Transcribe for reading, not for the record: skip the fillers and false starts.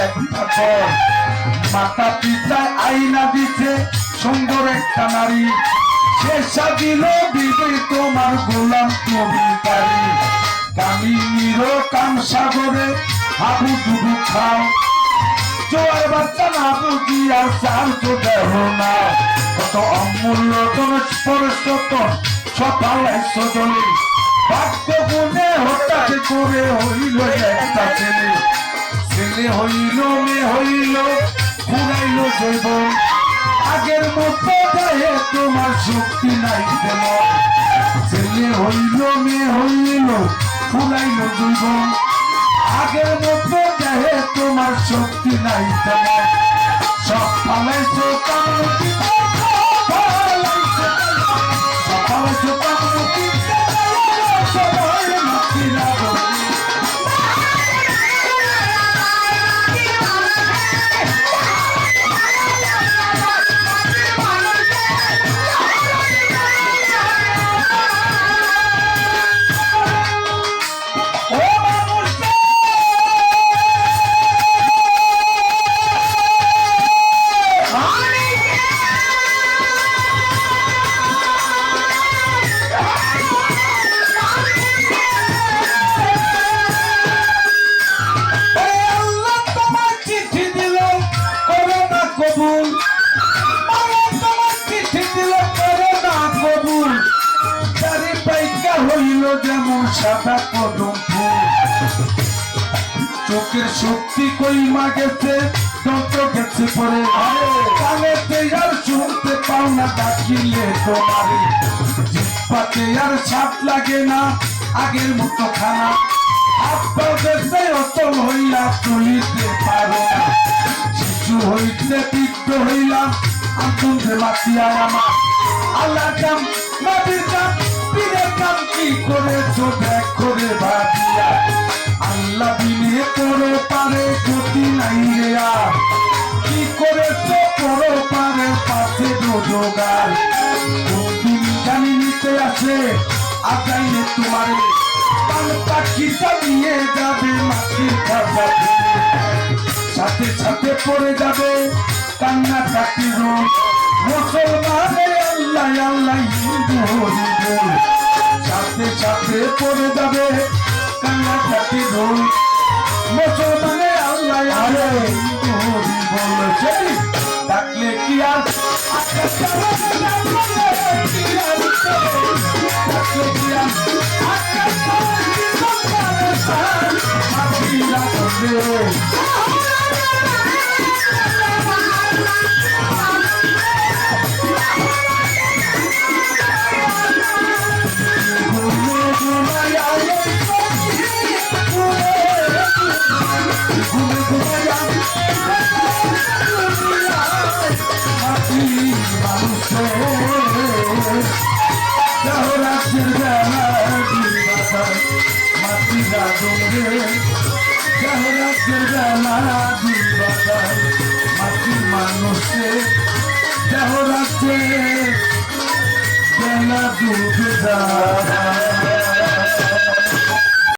একটা পর মাতা পিতায় আইনা দিতে সুন্দর একটা নারী সে সাজিল দিবে তোমার গোলাম তুমি তারি কামিনীর কাম সাগরে হাবু ডুবু খাও জোয়ার বাচ্চা না বুঝি আর চাল তো দেহ না কত অমূল্য পরশতন সফলাইছ জলে ভাগ্য গুণে হঠাৎ করে হইল একটা ছেলে ছেলে হইল মেয়ে হইল ঘুরাইল জৈব আগের মতো দেহে তোমার শক্তি নাই তেমন ছেলে হইল মেয়ে হইল ঘুরাইল জৈব আগের মতো দেহে তোমার শক্তি নাই তেমন সব ফালাইছো কামতি ফালাইছো কামতি সবাই মাতিরা যেমন সাদা কদম ফুল চোখের শক্তি কইমা গেছে যন্ত্র গেছে পরে কানেতে আর শুনতে পাও না ডাকিলে তোমারে জিহ্বাতে আর স্বাদ লাগে না আগের মতো খানা হাত পাও গেছে অচল হইয়া চলিতে পারো না শিশু হইতে বৃদ্ধ হইলাম আনন্দে মাতিয়ায় আমার আল্লাহ কাম নদীর কাম পীরের কাম কি করেছো দেখ করে ভাবিয়া আল্লাহ বিনে করো পারে গতি নাই রে আর কি করেছো করো পারে পাশে রোজগার দিন জানি নিতে আসে আগাইলে তোমারে পান পাখিটা নিয়ে যাবে মাটির খাতা সাথে সাথে পড়ে যাবে কান্না কাটি রোগ মুসলমানে আল্লাহ আল্লাহ হিন্দু হরি বল সাথে সাথে পড়ে যাবে কান্না কাটি রোগ মুসলমানে আল্লাহ আল্লাহ হিন্দু হরি বল সেই ডাকলে কি আর মাটি মানুষে দেহ রাখছে বেলা ডুবে যায়।